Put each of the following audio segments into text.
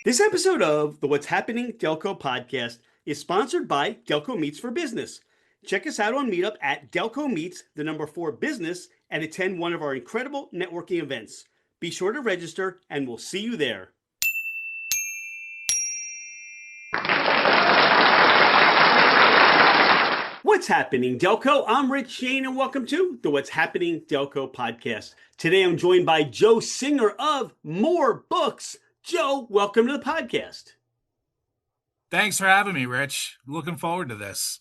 This episode of the What's Happening Delco podcast is sponsored by Delco Meets for Business. Check us out on Meetup at Delco Meets, the number 4 business, and attend one of our incredible networking events. Be sure to register, and we'll see you there. What's happening, Delco? I'm Rich Shane, and welcome to the What's Happening Delco podcast. Today I'm joined by Joe Singer of More Books. Joe, welcome to the podcast. Thanks for having me, Rich. Looking forward to this.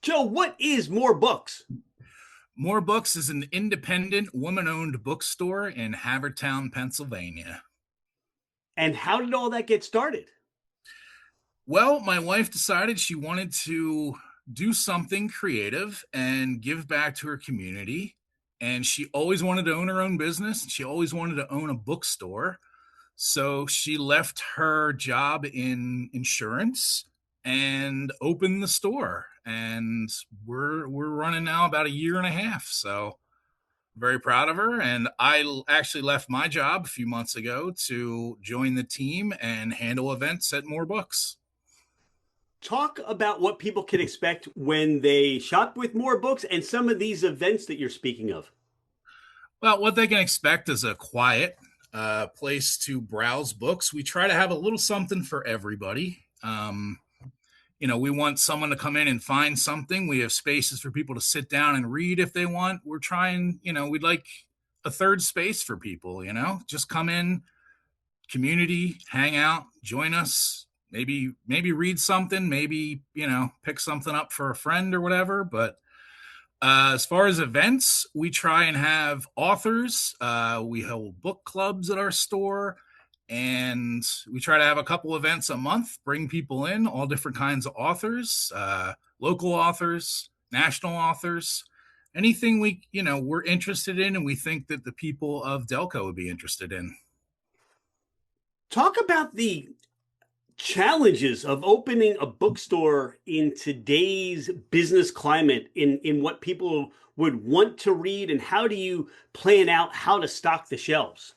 Joe, what is More Books? More Books is an independent, woman-owned bookstore in Havertown, Pennsylvania. And how did all that get started? Well, my wife decided she wanted to do something creative and give back to her community. And she always wanted to own her own business. She always wanted to own a bookstore. So she left her job in insurance and opened the store. And we're running now about a year and a half. So very proud of her. And I actually left my job a few months ago to join the team and handle events at More Books. Talk about what people can expect when they shop with More Books and some of these events that you're speaking of. Well, what they can expect is a quiet place to browse books. We try to have a little something for everybody. We want someone to come in and find something. We have spaces for people to sit down and read if they want. We're trying, we'd like a third space for people, just come in, community, hang out, join us, maybe read something, maybe, pick something up for a friend or whatever. But as far as events, we try and have authors. We hold book clubs at our store, and we try to have a couple events a month, bring people in, all different kinds of authors, local authors, national authors, anything we're interested in and we think that the people of Delco would be interested in. Talk about the challenges of opening a bookstore in today's business climate, in what people would want to read, and how do you plan out how to stock the shelves?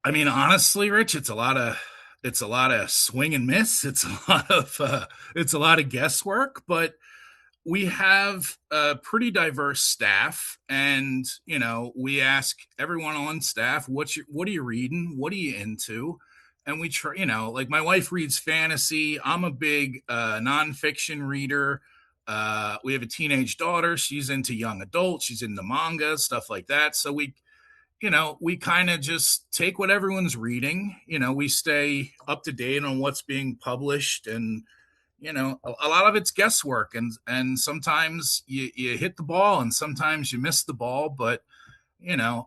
I mean, honestly, Rich, it's a lot of swing and miss. It's a lot of guesswork, but we have a pretty diverse staff, and we ask everyone on staff, what are you reading? What are you into? And we try, like my wife reads fantasy. I'm a big nonfiction reader. We have a teenage daughter. She's into young adult. She's into manga, stuff like that. So we kind of just take what everyone's reading. We stay up to date on what's being published, and a lot of it's guesswork, and sometimes you hit the ball and sometimes you miss the ball, but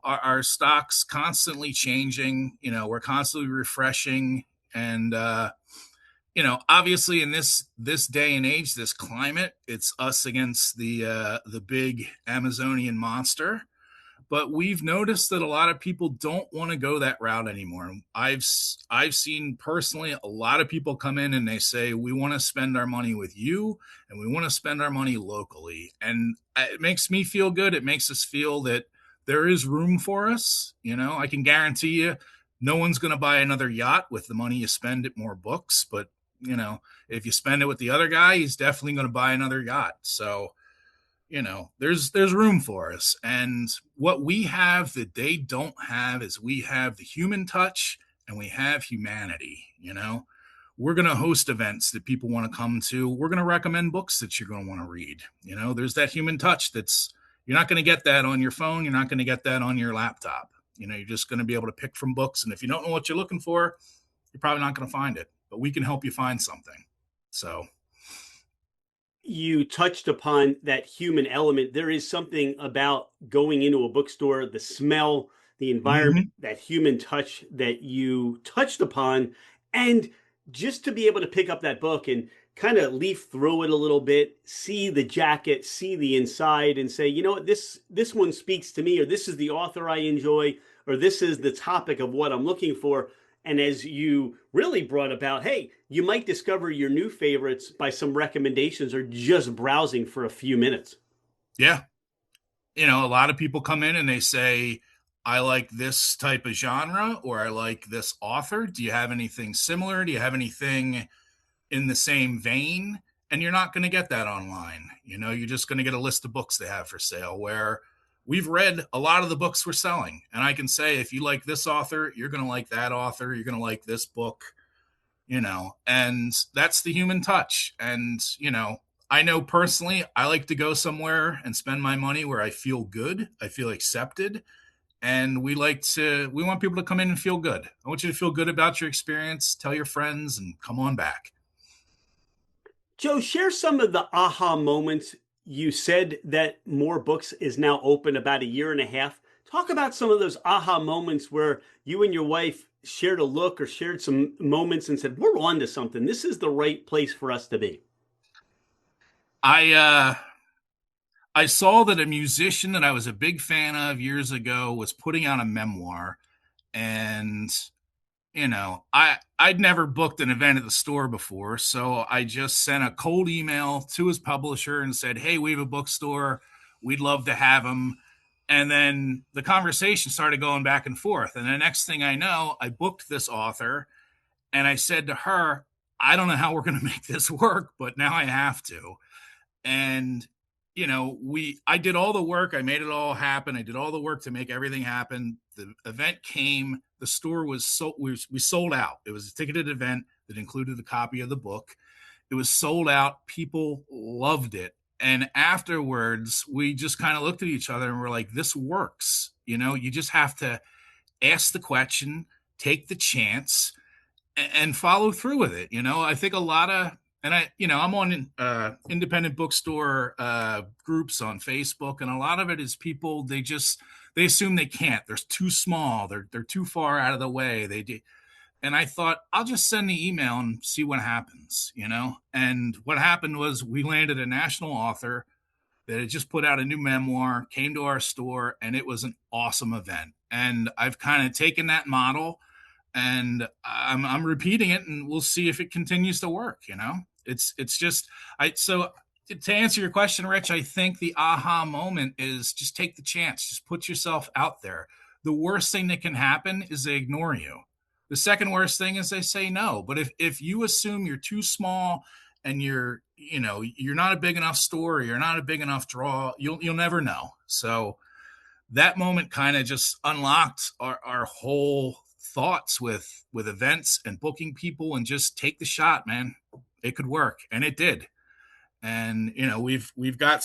our stock's constantly changing. We're constantly refreshing, and obviously in this day and age, this climate, it's us against the big Amazonian monster. But we've noticed that a lot of people don't want to go that route anymore. I've seen personally a lot of people come in and they say, we want to spend our money with you and we want to spend our money locally. And it makes me feel good. It makes us feel that there is room for us. I can guarantee you no one's going to buy another yacht with the money you spend at More Books. But, if you spend it with the other guy, he's definitely going to buy another yacht. So, there's room for us. And what we have that they don't have is we have the human touch and we have humanity. We're going to host events that people want to come to. We're going to recommend books that you're going to want to read. There's that human touch you're not going to get that on your phone. You're not going to get that on your laptop. You're just going to be able to pick from books. And if you don't know what you're looking for, you're probably not going to find it, but we can help you find something. So you touched upon that human element. There is something about going into a bookstore, the smell, the environment, that human touch that you touched upon. And just to be able to pick up that book and kind of leaf through it a little bit, see the jacket, see the inside, and say, what, this one speaks to me, or this is the author I enjoy, or this is the topic of what I'm looking for. And as you really brought about, hey, you might discover your new favorites by some recommendations or just browsing for a few minutes. Yeah. A lot of people come in and they say, I like this type of genre, or I like this author. Do you have anything similar? Do you have anything in the same vein? And you're not going to get that online. You're just going to get a list of books they have for sale, where we've read a lot of the books we're selling. And I can say, if you like this author, you're going to like that author. You're going to like this book, and that's the human touch. And, I know personally, I like to go somewhere and spend my money where I feel good, I feel accepted, and we want people to come in and feel good. I want you to feel good about your experience, tell your friends, and come on back. Joe, share some of the aha moments. You said that More Books is now open about a year and a half. Talk about some of those aha moments where you and your wife shared a look or shared some moments and said, we're on to something. This is the right place for us to be. I saw that a musician that I was a big fan of years ago was putting out a memoir, and I'd never booked an event at the store before, so I just sent a cold email to his publisher and said, "Hey, we have a bookstore. We'd love to have him." And then the conversation started going back and forth. And the next thing I know, I booked this author, and I said to her, "I don't know how we're going to make this work, but now I have to." And I did all the work, I made it all happen, I did all the work to make everything happen. The event came, the store was we sold out. It was a ticketed event that included a copy of the book. It was sold out, people loved it. And afterwards we just kind of looked at each other and we're like, this works. You just have to ask the question, take the chance, and follow through with it. I think a lot of, and I'm on independent bookstore groups on Facebook, and a lot of it is people, they assume they can't. They're too small. They're too far out of the way. They do. And I thought, I'll just send the email and see what happens. And what happened was we landed a national author that had just put out a new memoir, came to our store, and it was an awesome event. And I've kind of taken that model, and I'm repeating it, and we'll see if it continues to work. It's just I so to answer your question, Rich, I think the aha moment is just take the chance, just put yourself out there. The worst thing that can happen is they ignore you. The second worst thing is they say no. But if you assume you're too small and you're not a big enough store, or you're not a big enough draw, you'll never know. So that moment kind of just unlocked our whole thoughts with events and booking people, and just take the shot, man. It could work, and it did. And we've got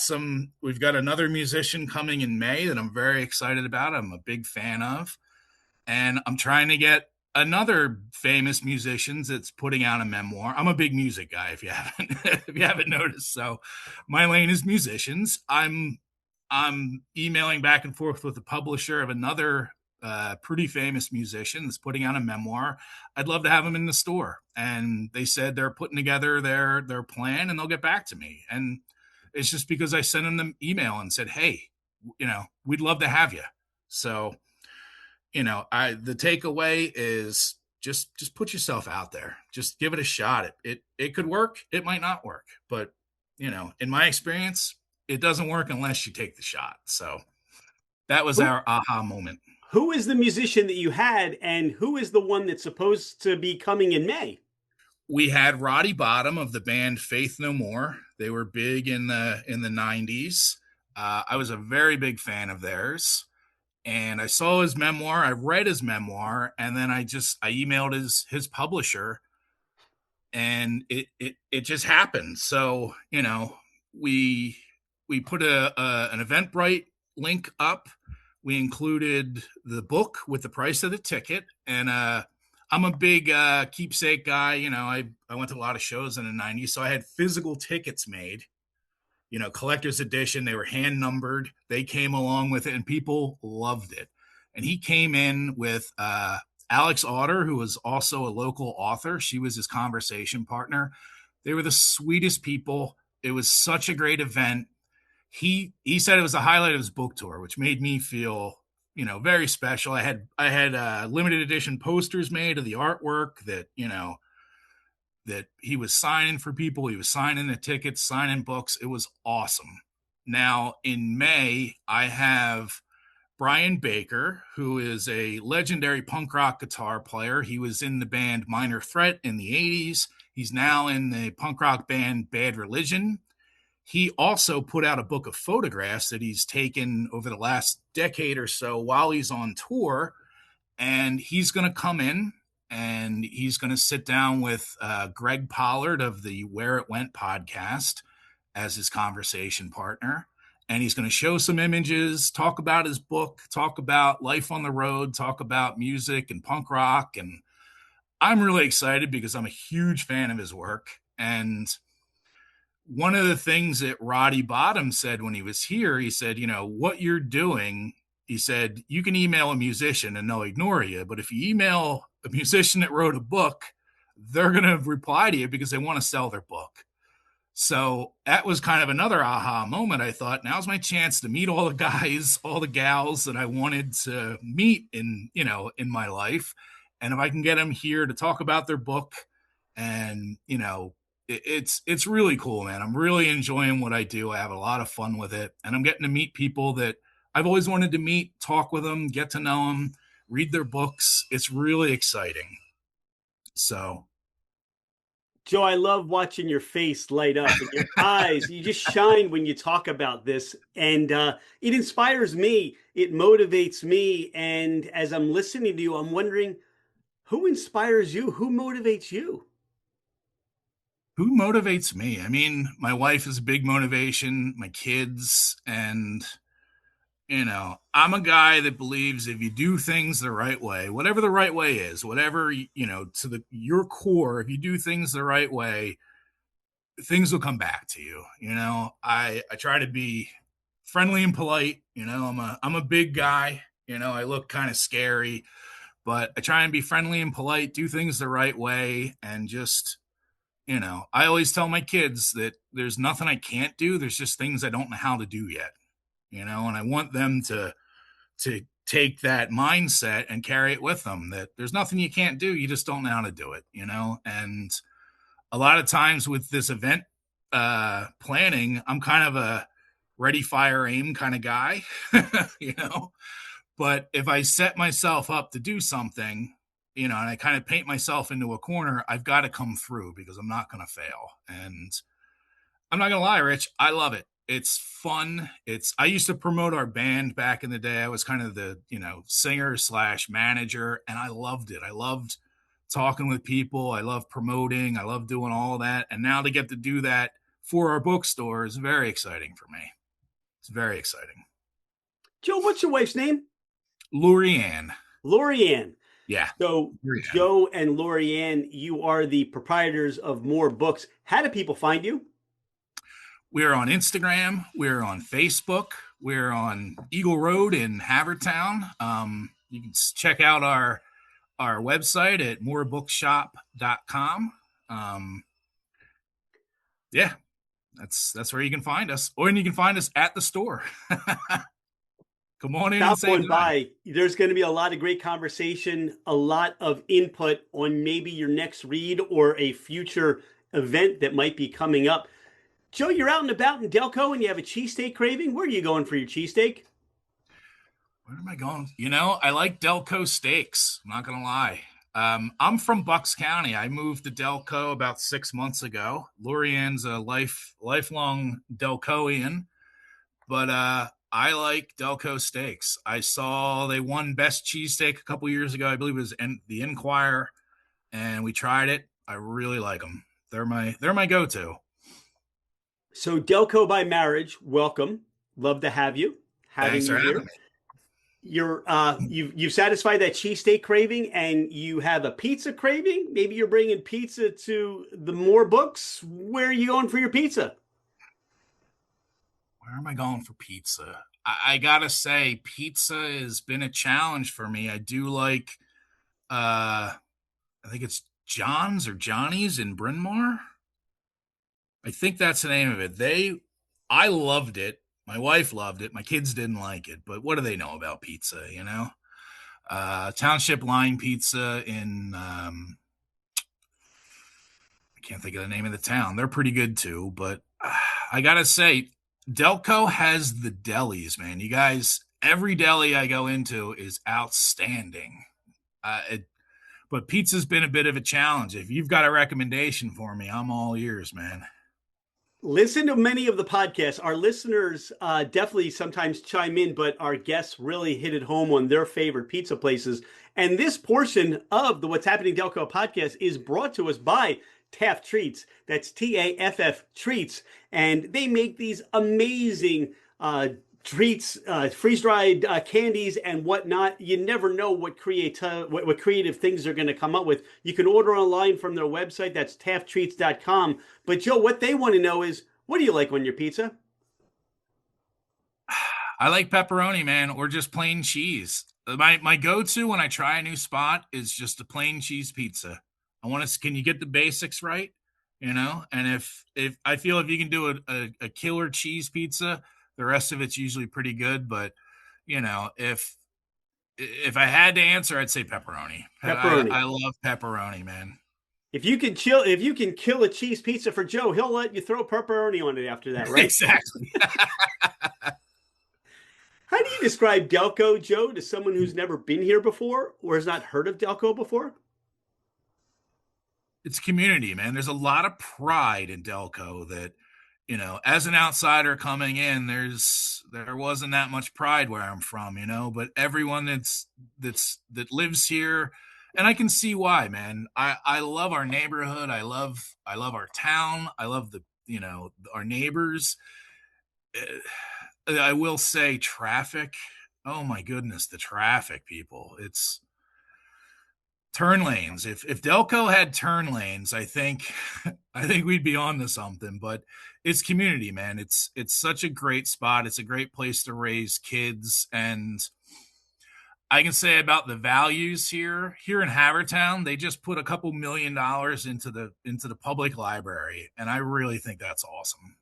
another musician coming in May that I'm very excited about. I'm a big fan of, and I'm trying to get another famous musician that's putting out a memoir. I'm a big music guy, if you haven't if you haven't noticed. So my lane is musicians. I'm emailing back and forth with the publisher of another pretty famous musician that's putting out a memoir. I'd love to have him in the store, and they said they're putting together their plan, and they'll get back to me. And it's just because I sent them the email and said, "Hey, we'd love to have you." So the takeaway is just put yourself out there. Just give it a shot. It could work. It might not work, but in my experience, it doesn't work unless you take the shot. So that was Who our aha moment. who is the musician that you had, and who is the one that's supposed to be coming in May? We had Roddy Bottom of the band Faith No More. They were big in the 90s. I was a very big fan of theirs, and I saw his memoir. I read his memoir, and then I emailed his publisher, and it just happened. So we we put an Eventbrite link up. We included the book with the price of the ticket, and I'm a big keepsake guy. I went to a lot of shows in the 90s, so I had physical tickets made, collector's edition. They were hand numbered. They came along with it, and people loved it. And he came in with Alex Otter, who was also a local author. She was his conversation partner. They were the sweetest people. It was such a great event. He said it was the highlight of his book tour, which made me feel very special. I had limited edition posters made of the artwork that he was signing for people. He was signing the tickets, signing books. It was awesome. Now in May, I have Brian Baker, who is a legendary punk rock guitar player. He was in the band Minor Threat in the 80s. He's now in the punk rock band Bad Religion. He also put out a book of photographs that he's taken over the last decade or so while he's on tour. And he's going to come in and he's going to sit down with Greg Pollard of the Where It Went podcast as his conversation partner. And he's going to show some images, talk about his book, talk about life on the road, talk about music and punk rock. And I'm really excited because I'm a huge fan of his work. And one of the things that Roddy Bottom said when he was here, he said, what you're doing, he said, you can email a musician and they'll ignore you. But if you email a musician that wrote a book, they're going to reply to you because they want to sell their book. So that was kind of another aha moment. I thought, now's my chance to meet all the guys, all the gals that I wanted to meet in my life. And if I can get them here to talk about their book and, it's really cool, man. I'm really enjoying what I do. I have a lot of fun with it. And I'm getting to meet people that I've always wanted to meet, talk with them, get to know them, read their books. It's really exciting. So, Joe, I love watching your face light up and your eyes. You just shine when you talk about this. And it inspires me. It motivates me. And as I'm listening to you, I'm wondering, who inspires you? Who motivates you? Who motivates me? I mean, my wife is a big motivation, my kids, and I'm a guy that believes if you do things the right way, whatever the right way is, whatever, to your core, if you do things the right way, things will come back to you. I try to be friendly and polite. I'm a big guy. I look kind of scary, but I try and be friendly and polite, do things the right way, and just I always tell my kids that there's nothing I can't do. There's just things I don't know how to do yet, and I want them to take that mindset and carry it with them that there's nothing you can't do. You just don't know how to do it, and a lot of times with this event planning, I'm kind of a ready, fire, aim kind of guy, but if I set myself up to do something, and I kind of paint myself into a corner, I've got to come through because I'm not going to fail. And I'm not going to lie, Rich, I love it. It's fun. I used to promote our band back in the day. I was kind of the, singer / manager, and I loved it. I loved talking with people. I love promoting. I love doing all of that. And now to get to do that for our bookstore is very exciting for me. It's very exciting. Joe, what's your wife's name? LoriAnne. LoriAnne. Yeah. So Joe and LoriAnne, you are the proprietors of More Books. How do people find you? We're on Instagram. We're on Facebook. We're on Eagle Road in Havertown. You can check out our website at morebookshop.com. Yeah, that's where you can find us. Or you can find us at the store. Come on in and say by. There's going to be a lot of great conversation, a lot of input on maybe your next read or a future event that might be coming up. Joe, you're out and about in Delco and you have a cheesesteak craving. Where are you going for your cheesesteak? Where am I going? I like Delco steaks. I'm not going to lie. I'm from Bucks County. I moved to Delco about 6 months ago. LoriAnne's a lifelong Delcoian, but I like Delco steaks. I saw they won best cheesesteak a couple years ago. I believe it was the Enquirer, and we tried it. I really like them. They're my go-to. So Delco by marriage, welcome. Love to have you. Thanks for having me. You've satisfied that cheesesteak craving, and you have a pizza craving. Maybe you're bringing pizza to the More Books. Where are you going for your pizza? Where am I going for pizza? I gotta say, pizza has been a challenge for me. I do like, I think it's John's or Johnny's in Bryn Mawr. I think that's the name of it. I loved it. My wife loved it. My kids didn't like it, but what do they know about pizza, Township Line Pizza in, I can't think of the name of the town. They're pretty good too, but I gotta say, Delco has the delis, man. You guys, Every deli I go into is outstanding. But pizza's been a bit of a challenge. If you've got a recommendation for me, I'm all ears, man. Listen to many of the podcasts. Our listeners definitely sometimes chime in, but our guests really hit it home on their favorite pizza places. And this portion of the What's Happening Delco podcast is brought to us by Taft Treats. That's TAFF Treats. And they make these amazing treats, freeze-dried candies and whatnot. You never know what creative things they're going to come up with. You can order online from their website. That's tafttreats.com. But Joe, what they want to know is, what do you like on your pizza? I like pepperoni, man, or just plain cheese. My go-to when I try a new spot is just a plain cheese pizza. I want to. Can you get the basics right? And if I feel if you can do a killer cheese pizza, the rest of it's usually pretty good. But if I had to answer, I'd say pepperoni. Pepperoni. I love pepperoni, man. If you can kill a cheese pizza for Joe, he'll let you throw pepperoni on it after that, right? Exactly. How do you describe Delco, Joe, to someone who's never been here before or has not heard of Delco before? It's community, man. There's a lot of pride in Delco that, as an outsider coming in, there wasn't that much pride where I'm from, but everyone that lives here, and I can see why, man. I love our neighborhood. I love our town. I love our neighbors. I will say traffic. Oh my goodness, the traffic, people. It's turn lanes. If Delco had turn lanes, I think I think we'd be on to something. But it's community, man. It's such a great spot. It's a great place to raise kids, and I can say about the values here in Havertown, they just put a couple $1 million into the public library, and I really think that's awesome.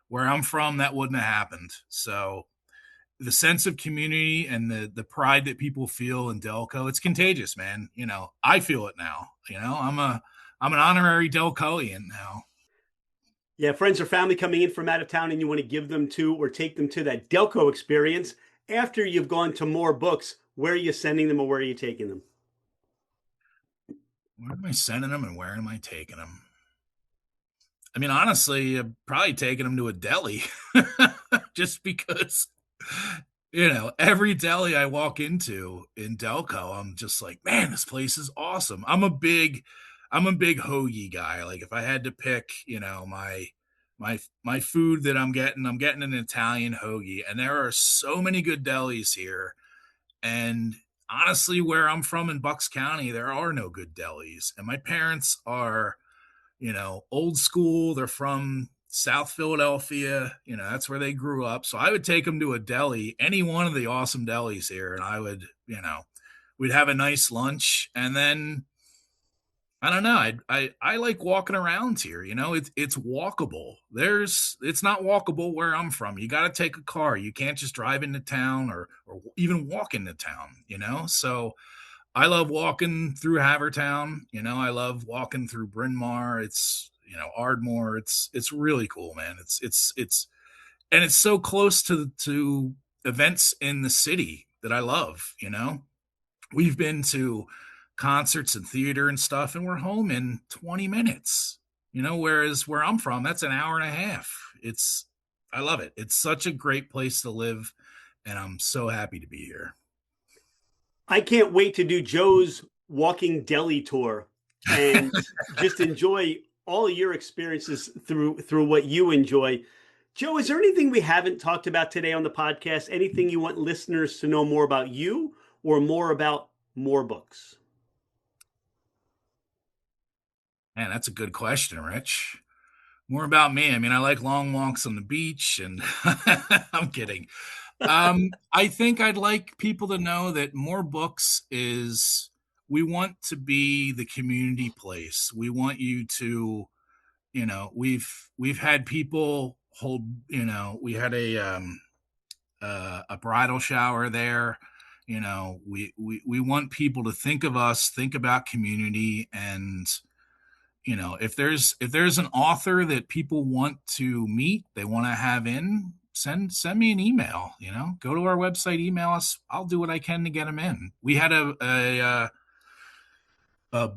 Where I'm from, that wouldn't have happened. So the sense of community and the pride that people feel in Delco, it's contagious, man. I feel it now. I'm an honorary Delcoian now. Yeah, friends or family coming in from out of town and you want to give them to or take them to that Delco experience after you've gone to more books, where are you sending them or where are you taking them? Where am I sending them and where am I taking them? I mean, honestly, I'm probably taking them to a deli just because, every deli I walk into in Delco, I'm just like, man, this place is awesome. I'm a big hoagie guy. Like if I had to pick, my food that I'm getting an Italian hoagie, and there are so many good delis here. And honestly, where I'm from in Bucks County, there are no good delis. And my parents are old school. They're from South Philadelphia. That's where they grew up. So I would take them to a deli, any one of the awesome delis here, and I would, we'd have a nice lunch, and then I don't know. I like walking around here. It's walkable. It's not walkable where I'm from. You got to take a car. You can't just drive into town or even walk into town. So I love walking through Havertown. I love walking through Bryn Mawr. It's Ardmore. It's really cool, man. It's and it's so close to events in the city that I love. We've been to concerts and theater and stuff, and we're home in 20 minutes. Whereas where I'm from, that's an hour and a half. I love it. It's such a great place to live, and I'm so happy to be here. I can't wait to do Joe's walking deli tour and just enjoy all your experiences through what you enjoy. Joe, is there anything we haven't talked about today on the podcast? Anything you want listeners to know more about you or more about more books? Man, that's a good question, Rich. More about me. I mean, I like long walks on the beach, and I'm kidding. I think I'd like people to know that More Books is, we want to be the community place. We want you to, we've had people hold, we had a bridal shower there. We want people to think of us, think about community, and if there's an author that people want to meet, they want to have in, send me an email. Go to our website, email us. I'll do what I can to get them in. We had a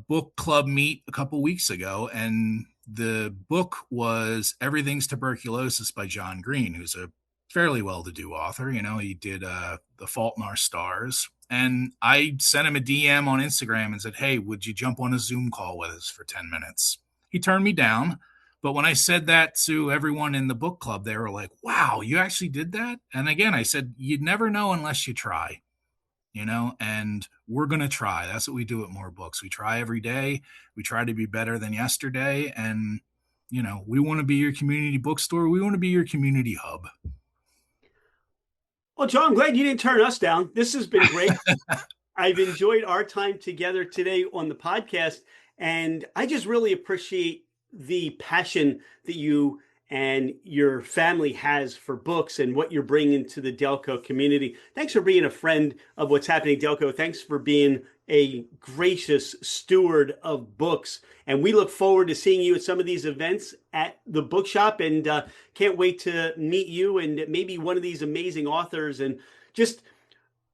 book club meet a couple weeks ago, and the book was Everything's Tuberculosis by John Green, who's a fairly well-to-do author. He did The Fault in Our Stars. And I sent him a DM on Instagram and said, hey, would you jump on a Zoom call with us for 10 minutes? He turned me down. But when I said that to everyone in the book club, they were like, wow, you actually did that? And again, I said, you'd never know unless you try. And we're going to try. That's what we do at More Books. We try every day. We try to be better than yesterday. And, we want to be your community bookstore. We want to be your community hub. Well, John, I'm glad you didn't turn us down. This has been great. I've enjoyed our time together today on the podcast. And I just really appreciate the passion that you and your family has for books and what you're bringing to the Delco community. Thanks for being a friend of what's happening, Delco. Thanks for being a gracious steward of books. And we look forward to seeing you at some of these events at the bookshop, and can't wait to meet you and maybe one of these amazing authors. And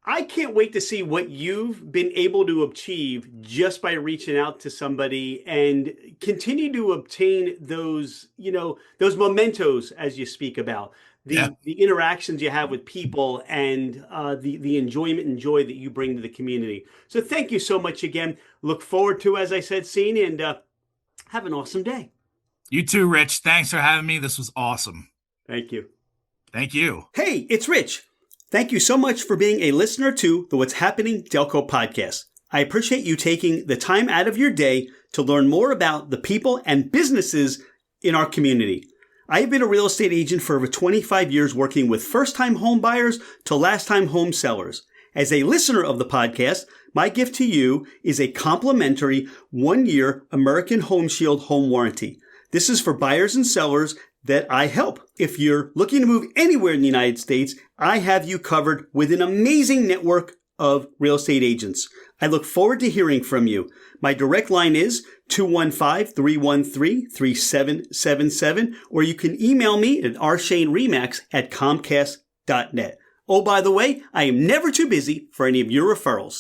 I can't wait to see what you've been able to achieve just by reaching out to somebody and continue to obtain those mementos as you speak about the interactions you have with people and the enjoyment and joy that you bring to the community. So thank you so much again. Look forward to, as I said, seeing you, and have an awesome day. You too, Rich. Thanks for having me. This was awesome. Thank you. Thank you. Hey, it's Rich. Thank you so much for being a listener to the What's Happening Delco podcast. I appreciate you taking the time out of your day to learn more about the people and businesses in our community. I have been a real estate agent for over 25 years, working with first-time home buyers to last-time home sellers. As a listener of the podcast, my gift to you is a complimentary 1-year American Home Shield home warranty. This is for buyers and sellers that I help. If you're looking to move anywhere in the United States, I have you covered with an amazing network of real estate agents. I look forward to hearing from you. My direct line is 215-313-3777, or you can email me at rshaneremax@comcast.net. Oh, by the way, I am never too busy for any of your referrals.